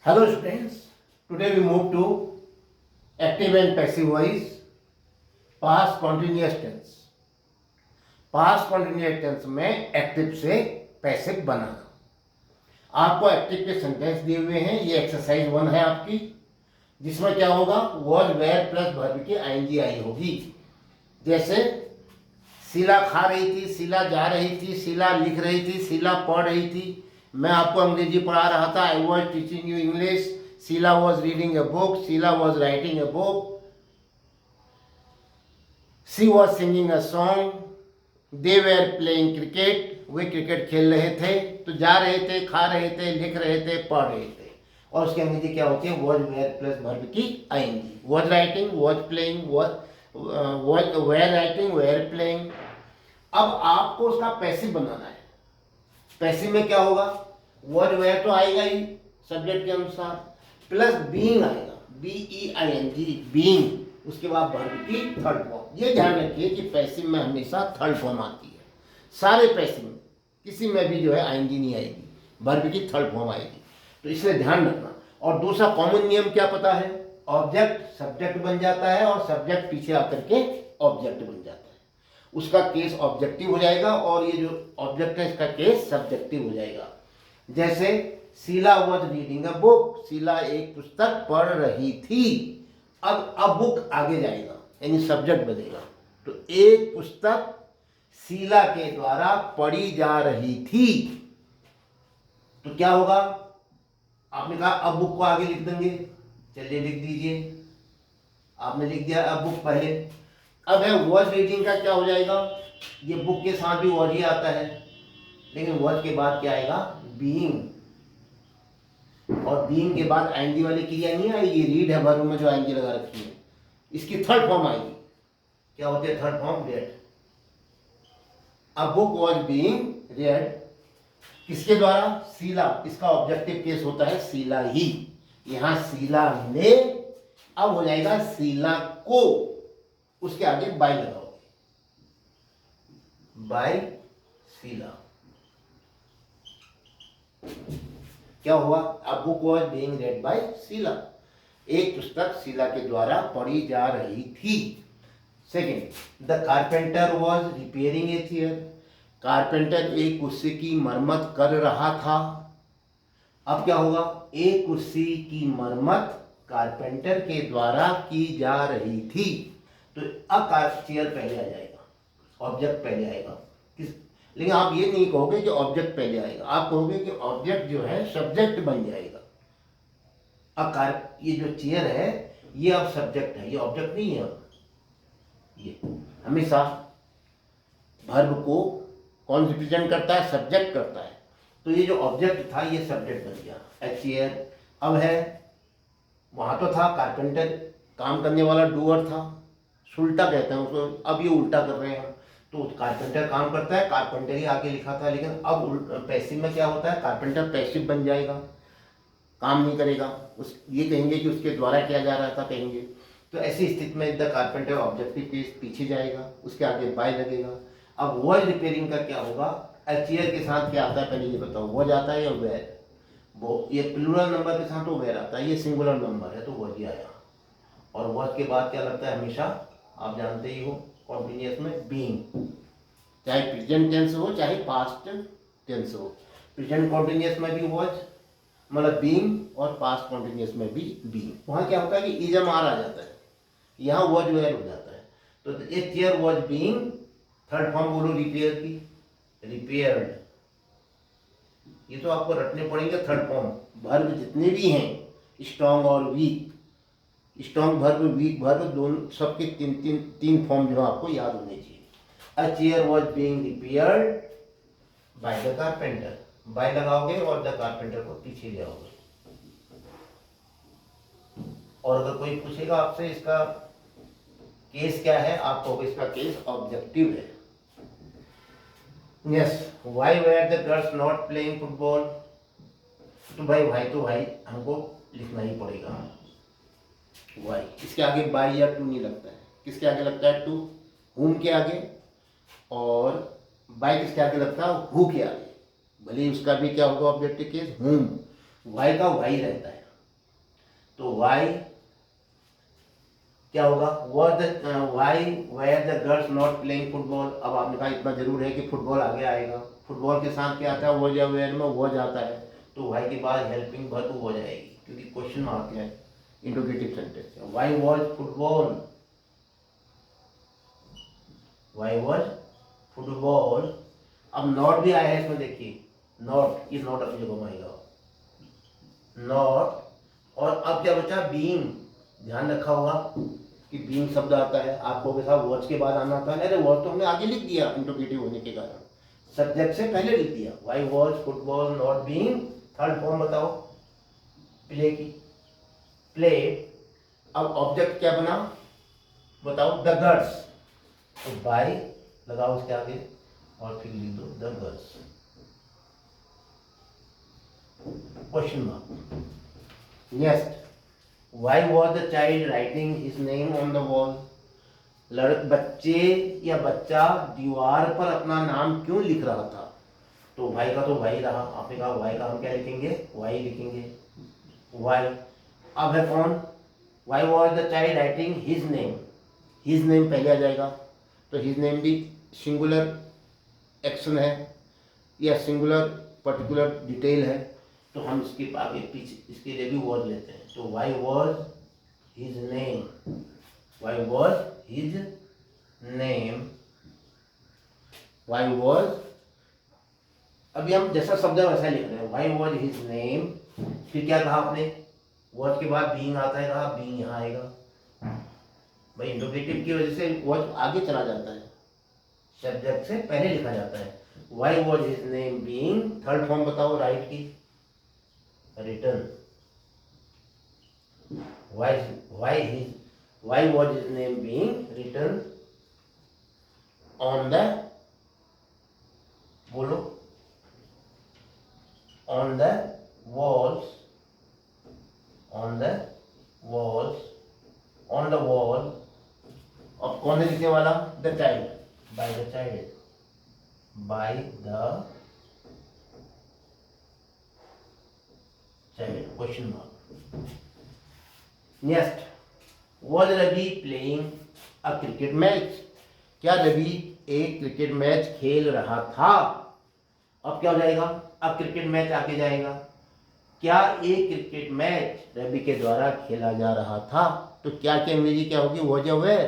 Hello students, today we move to active and passive voice, past continuous tense. Past continuous tense में active से passive बनाना। आपको active के sentence दिए हुए हैं, ये एक्सरसाइज 1 है आपकी, जिसमें क्या होगा, वॉज वेयर प्लस वर्ब की आईएनजी आई होगी। जैसे शीला खा रही थी, शीला जा रही थी, शीला लिख रही थी, शीला पढ़ रही थी। मैं आपको अंग्रेजी पढ़ा रहा था, I was teaching you English. Sheela was reading a book, Sheela was writing a book, she was singing a song, they were playing cricket, वे क्रिकेट खेल रहे थे। तो जा रहे थे, खा रहे थे, लिख रहे थे, पढ़ रहे थे। और उसकी अंग्रेजी क्या होती है, वॉज वेयर प्लस वर्ब की ING. Was writing, was playing, was were writing, were playing. अब आपको उसका पैसिव बनाना है। पैसिव में क्या होगा, वॉज वेयर तो आएगा ही सब्जेक्ट के अनुसार, प्लस बीइंग आएगा, BEING, बीइंग। उसके बाद वर्ब की थर्ड फॉर्म। ये ध्यान रखिए कि पैसिव में हमेशा थर्ड फॉर्म आती है। सारे पैसिव में किसी में भी जो है आईएनजी नहीं आएगी, वर्ब की थर्ड फॉर्म आएगी। तो इसलिए ध्यान रखना। और दूसरा कॉमन नियम क्या पता है, ऑब्जेक्ट सब्जेक्ट बन जाता है और सब्जेक्ट पीछे आकर के ऑब्जेक्ट बन जाता है। उसका केस ऑब्जेक्टिव हो जाएगा और ये जो ऑब्जेक्ट है इसका केस सब्जेक्टिव हो जाएगा। जैसे Sheela was reading a book, Sheela एक पुस्तक पढ़ रही थी। अब बुक आगे जाएगा यानी सब्जेक्ट बनेगा। तो एक पुस्तक शीला के द्वारा पढ़ी जा रही थी। तो क्या होगा, आपने कहा अब बुक को आगे लिख देंगे, चलिए लिख दीजिए। आपने लिख दिया अब बुक पहले। अब है वॉज रीडिंग का क्या हो जाएगा, ये बुक के साथ भी वॉज ही आता है, लेकिन वॉज के बाद क्या आएगा, बीइंग। और बीइंग के बाद आईएनजी वाली क्रिया नहीं आएगी, रीड है वर्ब में जो आईएनजी लगा रखी है, इसकी थर्ड फॉर्म आएगी। क्या होती है third form, red. A book was being red, किसके द्वारा, शीला। इसका ऑब्जेक्टिव केस होता है शीला ही। यहां शीला ने, अब हो जाएगा शीला को, उसके आगे बाय लगाओगे, बाय शीला। क्या हुआ, a book was being read by Sheela, एक पुस्तक शीला के द्वारा पढ़ी जा रही थी। Second, the carpenter was repairing a chair, carpenter एक कुर्सी की मरम्मत कर रहा था। अब क्या होगा, एक कुर्सी की मरम्मत कारपेंटर के द्वारा की जा रही थी। तो अब चेयर पहले आ जाएगा, ऑब्जेक्ट पहले आएगा। लेकिन आप ये नहीं कहोगे कि ऑब्जेक्ट पहले आएगा, आप कहोगे कि ऑब्जेक्ट जो है सब्जेक्ट बन जाएगा। अब ये जो चेयर है ये अब सब्जेक्ट है, ये ऑब्जेक्ट नहीं है। ये हमेशा वर्ब को कौन रिप्रेजेंट करता है, सब्जेक्ट करता है। तो ये जो ऑब्जेक्ट था ये सब्जेक्ट बन गया, ए चेयर। अब है, वहां तो था कारपेंटर, काम करने वाला डूअर था, सुलटा कहते हैं उसको, अब ये उल्टा कर रहे हैं। तो कारपेंटर काम करता है, कारपेंटर ही आगे लिखा था, लेकिन अब पैसिव में क्या होता है, कारपेंटर पैसिव बन जाएगा, काम नहीं करेगा। ये कहेंगे कि उसके द्वारा किया जा रहा था कहेंगे। तो ऐसी स्थिति में द कारपेंटर ऑब्जेक्टिव केस पीछे जाएगा, उसके आगे बाय लगेगा। अब वॉज रिपेयरिंग का क्या होगा, चेयर के साथ क्या आता है पहले ये बताओ, वॉज आता है या वेयर। वो ये प्लूरल नंबर के साथ तो वेयर आता है, ये सिंगुलर नंबर है तो वॉज ही आया। और वॉज के बाद क्या लगता है हमेशा, आप जानते ही हो कॉन्टिन्यूअस में बीइंग, चाहे प्रेजेंट टेंस हो चाहे पास्ट टेंस हो। प्रेजेंट कॉन्टिन्यूअस में भी वॉज मतलब बीइंग, और पास्ट कॉन्टिन्यूअस में भी बीइंग। वहाँ क्या होता है कि इजम आर आ जाता है, यहाँ वॉज वेयर हो जाता है। तो a chair was being, third form बोलो रिपेयर की, रिपेयर्ड। ये तो आपको रटने पड़ेंगे थर्ड फॉर्म। वर्ब जितने भी हैं, स्ट्रॉन्ग और weak, strong verb weak verb दोनों, सबके तीन फॉर्म जो है आपको याद होने चाहिए। A chair was being repaired by the carpenter, by लगाओगे और द कारपेंटर को पीछे ले आओगे। और अगर कोई पूछेगा आपसे इसका केस क्या है, आप कहोगे इसका केस ऑब्जेक्टिव है। Yes, why were the girls not playing football. तो भाई हमको लिखना ही पड़ेगा वाई। इसके आगे बाय या टू नहीं लगता है, किसके आगे लगता है, टू, हुम के आगे। और बाय किसके आगे लगता है, हु के आगे। भले उसका भी क्या होगा ऑब्जेक्टिव केस, हुम। वाई का वाई रहता है, तो वाई क्या होगा, why were the girls not playing football. अब आपने कहा इतना जरूर है कि फुटबॉल आगे आएगा, फुटबॉल के साथ क्या आता है, वॉज या वेयर में वॉज आता है, तो वाई के बाद हेल्पिंग वर्ब हो जाएगी, क्योंकि क्वेश्चन मार्क है, इंट्रोगेटिव सेंटेंस है। Why was football, why was football. अब नॉट भी आया है इसमें, देखिए नॉट, ये नॉट अपनी जगह में आएगा, नॉट। और अब क्या बचा, बीइंग। ध्यान रखा होगा कि बीइंग शब्द आता है, आपको के साथ वॉच के बाद आना था। अरे वॉच तो हमने आगे लिख दिया इंट्रोगेटिव होने के कारण, सब्जेक्ट से पहले लिख दिया। Why watch football not being, third form बताओ, प्ले की, प्ले। अब ऑब्जेक्ट क्या बना बताओ, द गर्ल्स, तो बाय लगाओ उसके आगे और फिर लिख दो the girls, question mark. Next, why was the child writing his name on the wall. बच्चे या बच्चा दीवार पर अपना नाम क्यों लिख रहा था, तो भाई का तो भाई रहा, आपने कहा वाई का हम क्या लिखेंगे, वाई लिखेंगे, वाई। अब है कौन, why was the child writing his name, his name पहले आ जाएगा, तो हिज नेम भी सिंगुलर एक्शन है या सिंगुलर पर्टिकुलर डिटेल है, तो हम इसके आगे पीछे इसके लिए भी वॉज लेते हैं। तो why was his name, why was his name, why was, अभी हम जैसा शब्द है वैसा लिख रहे हैं, वाई वॉज हिज नेम। फिर क्या कहा आपने, वॉज के बाद बीइंग आता है, कहा बीइंग यहाँ आएगा, भाई इंट्रोगेटिव की वजह से वॉज आगे चला जाता है, सब्जेक्ट से पहले लिखा जाता है। Why was his name being, third form बताओ राइट की, return. Why was his name being written on the, बोलो, on the walls, on the walls, on the wall। अब कौन है लिखने वाला, the child, by the child, by the child, question mark. Next, was Ravi playing a cricket match. क्या रवि एक cricket match खेल रहा था। अब क्या हो जाएगा, अब क्रिकेट मैच आगे जाएगा, क्या एक क्रिकेट मैच रवि के द्वारा खेला जा रहा था, तो क्या की अंग्रेजी क्या होगी, वॉज या वेयर।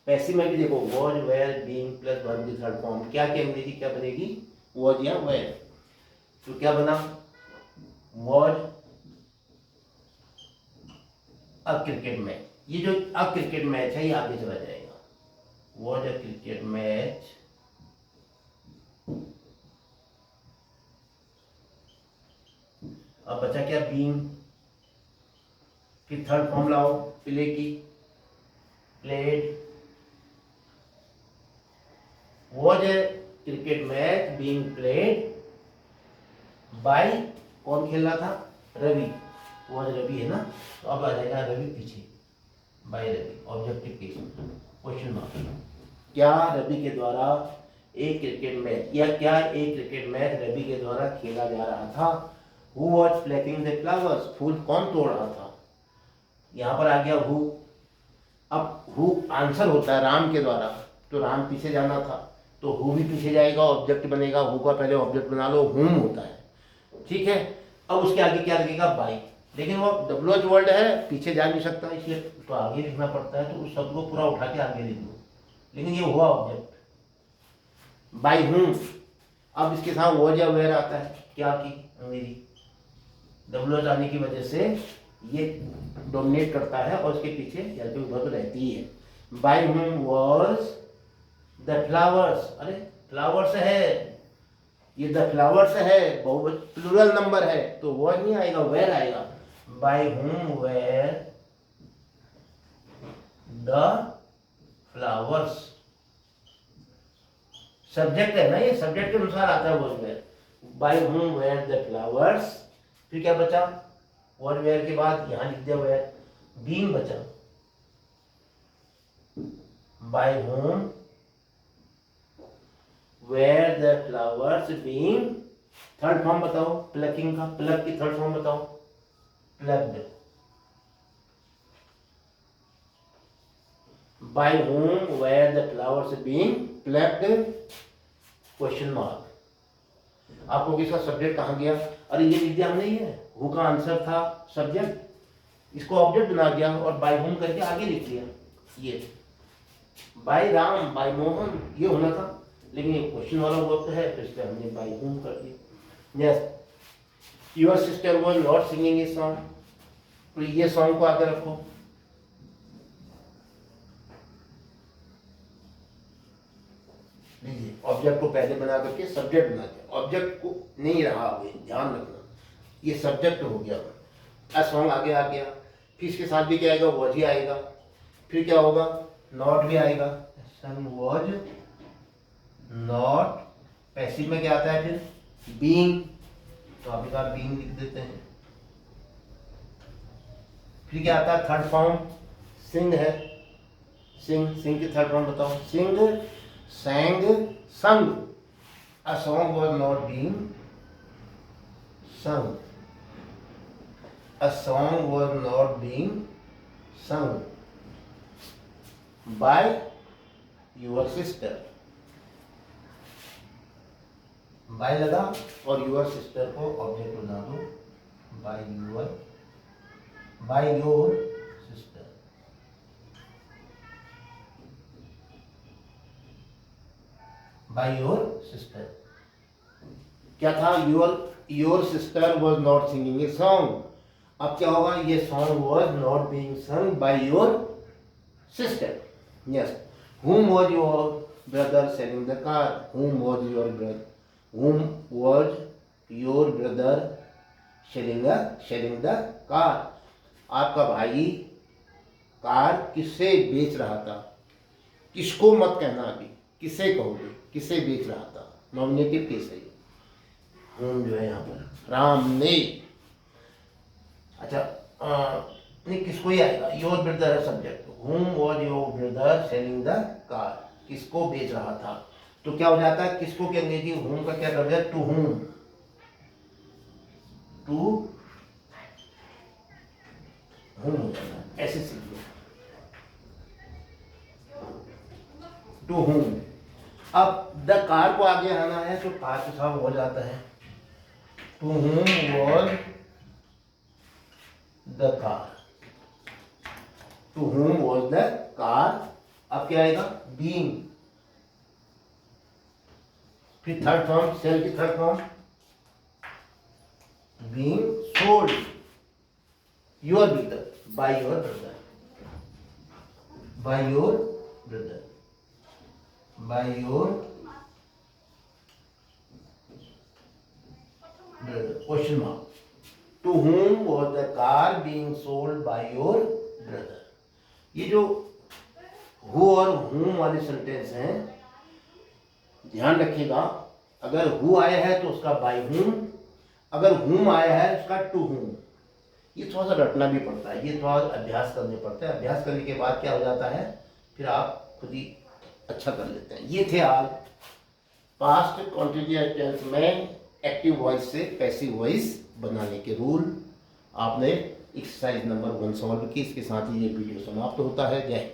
पैसिव में भी देखो, was were being plus verb की थर्ड फॉर्म, क्या की अंग्रेजी क्या बनेगी, वॉज या वेयर। तो क्या बना, वॉज अ क्रिकेट मैच, ये जो अ क्रिकेट मैच है ये आगे चला जाएगा, वॉज अ क्रिकेट मैच, अब बचा क्या, बीइंग, फिर थर्ड फॉर्म लाओ प्ले की, played. Was a cricket match being played by, कौन खेल रहा था, रवि, वॉज रवि है ना, तो अब आ जाएगा रवि पीछे, by Ravi, objective case, question mark. क्या रवि के द्वारा एक क्रिकेट मैच, या क्या एक क्रिकेट मैच रवि के द्वारा खेला जा रहा था। Who was plucking the flowers, फूल कौन तोड़ रहा था, यहाँ पर आ गया हु। अब हु आंसर होता है राम के द्वारा, तो राम पीछे जाना था, तो हु भी पीछे जाएगा, ऑब्जेक्ट बनेगा, हु का पहले ऑब्जेक्ट बना लो, हुम होता है, ठीक है। अब उसके आगे क्या लगेगा, बाई, लेकिन वो डब्ल्यूएच वर्ड है, पीछे जा नहीं सकता, इसलिए तो आगे लिखना पड़ता है, तो उस शब्द को पूरा उठा के आगे लिख दो, लेकिन ये हुआ ऑब्जेक्ट बाई हूम। अब इसके साथ वॉज या वेयर आता है, क्या की अंग्रेजी, डब्ल्यूएच आने की वजह से ये डोमिनेट करता है और इसके पीछे हेल्पिंग वर्ब रहती है। By whom was the flowers, अरे फ्लावर्स है, ये द फ्लावर्स है, बहुत प्लूरल नंबर है, तो वॉज नहीं आएगा, वेयर आएगा। Bye whom were the flowers, subject है ना, ये सब्जेक्ट के अनुसार आता है was were. By whom were the flowers, फिर क्या बचा, वॉज वेयर के बाद यहां लिख दिया वेयर, बीइंग बचा, by whom were the flowers being, third form बताओ प्लकिंग का, प्लक की थर्ड फॉर्म बताओ, plucked, by whom were the flowers being plucked, question mark. आपको किसका सब्जेक्ट कहाँ गया? अरे ये विद्या नहीं है, हु का आंसर था सब्जेक्ट, इसको ऑब्जेक्ट बना दिया और बाय होम करके आगे लिख दिया। ये बाय राम, बाय मोहन ये होना था, लेकिन ये क्वेश्चन वाला वर्ड है तो इसलिए हमने बाय होम कर दिया। Yes, your sister was not singing a song, तो ये सॉन्ग को आगे रखो। ऑब्जेक्ट को पहले बना करके सब्जेक्ट बना दिया, ऑब्जेक्ट को नहीं रहा, ध्यान रखना ये सब्जेक्ट हो गया। आ सॉन्ग आगे आ गया, फिर इसके साथ भी क्या आएगा? वॉज ही आएगा। फिर क्या होगा? नॉट भी आएगा, सन वॉज नॉट। पैसिव में क्या आता है फिर? बीइंग, तो आप एक बीइंग लिख देते हैं। फिर क्या आता है? थर्ड फॉर्म सिंग है, सिंग, सिंग की थर्ड फॉर्म बताओ। सिंग, sang, sung। A song was not being sung, a song was not being sung by your sister। by लगा और your sister को ऑब्जेक्ट बना दो, by your sister। by your sister क्या था? your sister was not singing a song। अब क्या होगा? ये song was not being sung by your sister। yes, whom was your brother selling the car? whom was your brother selling the car? आपका भाई car किसे बेच रहा था? किसको मत कहना, अभी किसे कहोगे? किसे बेच रहा था? नॉमिनेटिव केस है, होम जो है यहाँ पर राम ने। अच्छा नहीं, किसको ही आएगा? योर ब्रदर है subject, home was your brother selling the car, किसको बेच रहा था। तो क्या हो जाता है? किसको की अंग्रेजी होम का क्या कर दिया? टू होम, टू होम हो जाता है, ऐसे सीखिए, टू होम। अब द कार को आगे आना है तो कार के साथ हो जाता है, to whom was the car, to whom was the car. अब क्या आएगा? बीइंग। फिर थर्ड फॉर्म, सेल की third form being sold, your brother, by your brother, by your brother, by your brother, question mark। to whom was the car being sold by your brother। ये जो who और whom वाले sentence हैं, ध्यान रखिएगा, अगर who आया है तो उसका by whom, अगर whom आया है उसका to whom। ये थोड़ा सा रटना भी पड़ता है, ये थोड़ा अभ्यास करने पड़ता है, अभ्यास करने के बाद क्या हो जाता है, फिर आप खुद ही अच्छा कर लेते हैं। ये थे आज पास्ट कॉन्टिन्यूअस टेंस में एक्टिव वॉइस से पैसिव वॉइस बनाने के रूल। आपने एक्सरसाइज नंबर 1 सॉल्व की, इसके साथ ही ये वीडियो समाप्त होता है। जय